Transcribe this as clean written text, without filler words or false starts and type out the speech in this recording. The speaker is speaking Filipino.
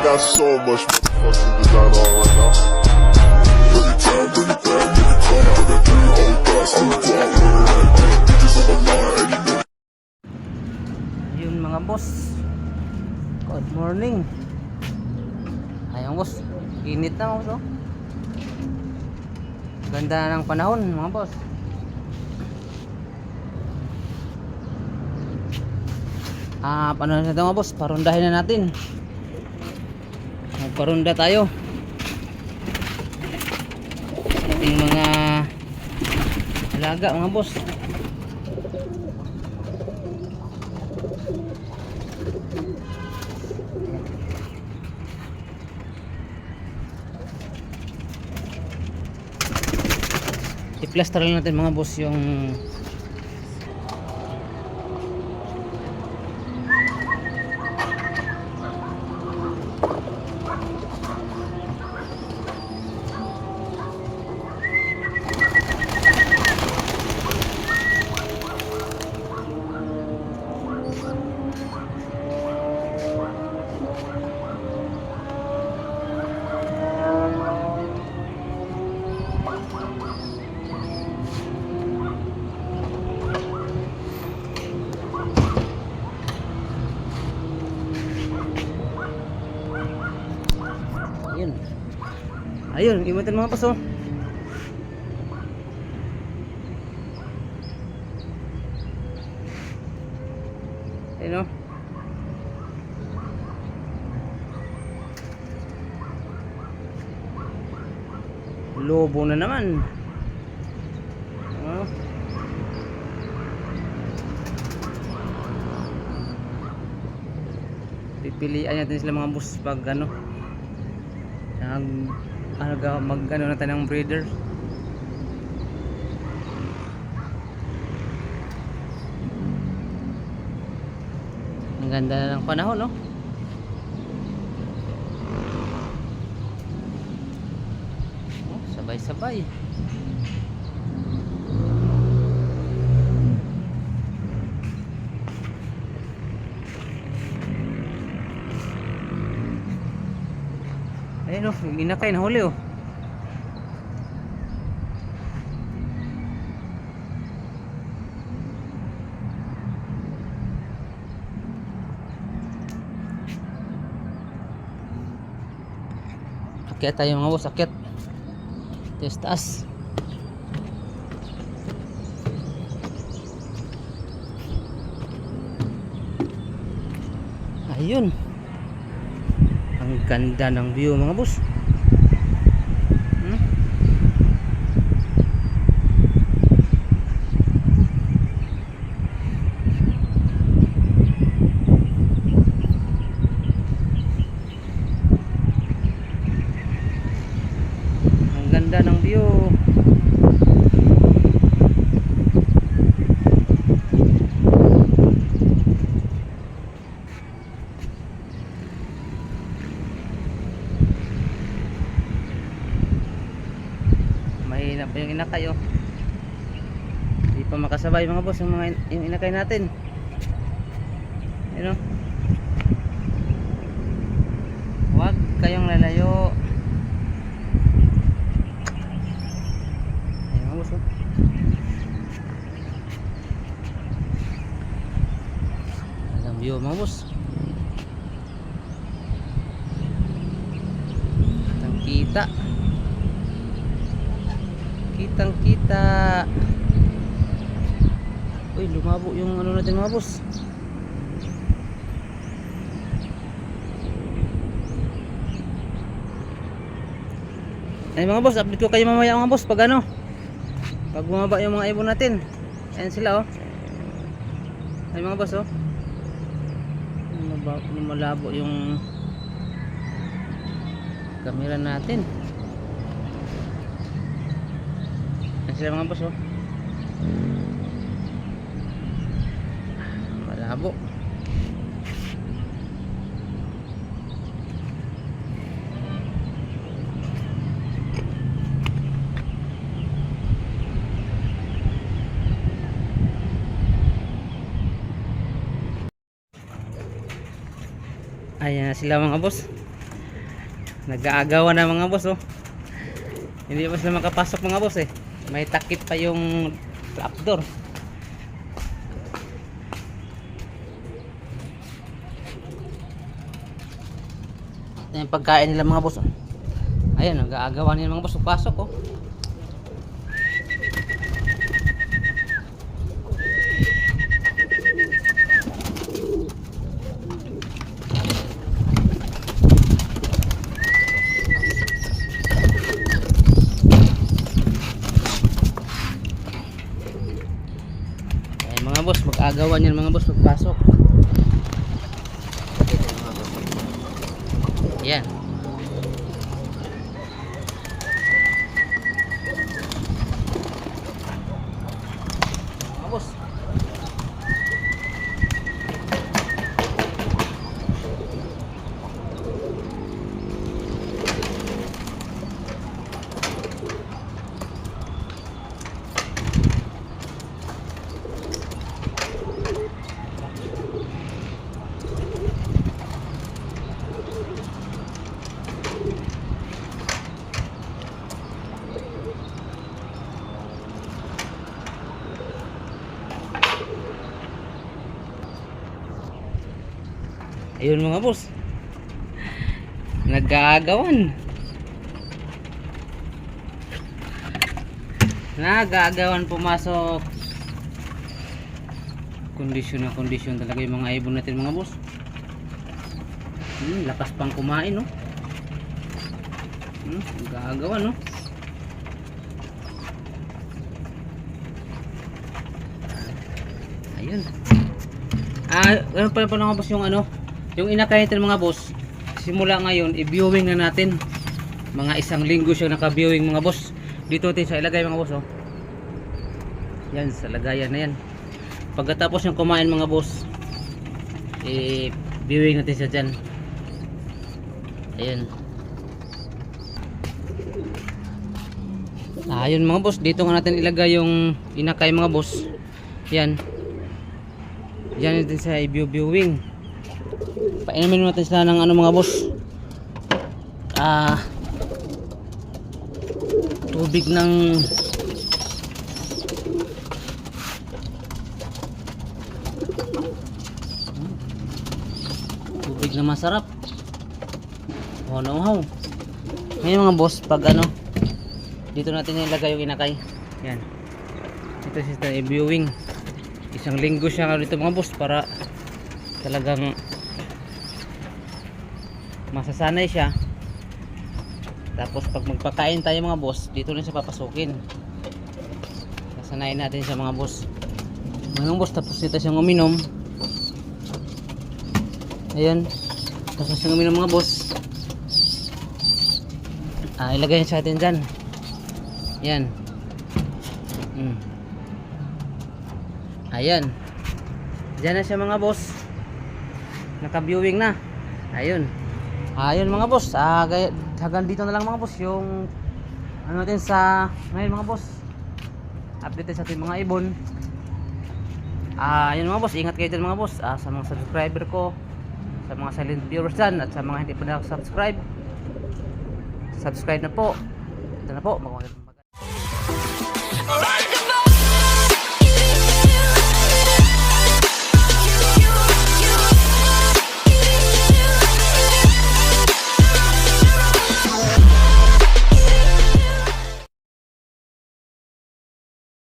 got so much motherfucking design on right now. Bring it down, bring it down, make it come out. I got 3 old thoughts, I'm the guap, bitches on my line, and you know. Yun mga boss, good morning. Ayun boss, init na boss oh. Ganda na ng panahon mga boss. Paano na ito mga boss, parundahin na natin. Magparunda tayo ating mga alaga mga boss. I-plaster lang natin mga boss yung ayun, imutin mga paso. Ayun o. Lobo na naman. Pipilian natin sila mga boss pag ano mag-ano natin ng breeder. Ang ganda na ng panahon no. Sabay-sabay. Ayun o, inakay na huli o. Akyat tayo mga boss, akyat. Tayo taas. Ayun. Ang ganda ng view mga boss. Ang ganda ng view. Mahina pa yung inakay oh. Hindi pa makasabay mga boss yung inakay natin. Ayun oh. Huwag kayong lalayo. Ayun mga boss oh. Alam view mga boss. Kita kitang kita. Uy, lumabo yung ano natin mga boss. Ay mga boss, update ko kayo mamaya mga boss pag ano, pag bumaba yung mga ibon natin. Ayan sila oh. Ay mga boss oh, malabo yung camera natin. Sila mga boss oh. Malabo. Ayan sila mga boss. Nag-aagawan na mga boss, oh. Hindi pa sila makapasok mga boss, eh. May takip pa yung trapdoor. Ito yung pagkain nila mga boss, oh. Ayan, nag-aagawan nila mga boss. Pasok, oh. Ayan mga boss, mag-aagawan yan mga boss pagpasok. Ayan. Mga boss. Ayun mga boss, nag-aagawan pumasok. Kondisyon na kondisyon talaga yung mga ibon natin mga boss. Lakas pang kumain, no? Nag-aagawan, no? Ayun. Ano pala mga boss yung ano? Yung inakay natin mga boss, simula ngayon, i-viewing na natin. Mga 1 linggo siya naka-viewing mga boss. Dito natin sa ilagay mga boss, oh. Yan, sa lagayan na yan. Pagkatapos yung kumain mga boss, i-viewing natin siya dyan. Ayun. Ayun mga boss, dito nga natin ilagay yung inakay mga boss. Yan. Yan natin sa i-viewing. Painumin natin sila ng ano mga boss, tubig ng masarap. Uhaw. Ngayon mga boss, pag ano, dito natin ilagay yung inakay. Yan. Ito siya i-viewing. 1 linggo siya dito mga boss para talagang masasanay siya. Tapos pag magpakain tayo mga boss, dito na siya papasukin. Sasanayin natin siya mga boss. Mga boss, tapos dito siyang uminom. Ayan. Tapos siyang uminom mga boss. Ilagay niya sa atin dyan. Ayan. Ayan. Diyan na siya mga boss. Naka-viewing na. Ayun. Ayun mga boss, hanggang dito na lang mga boss yung ano natin sa ngayon mga boss. Update sa ating mga ibon. Ayun mga boss, ingat kayo dyan mga boss, sa mga subscriber ko, sa mga silent viewers dyan, at sa mga hindi pa nakasubscribe. Subscribe na po. Ito na po, magmagandang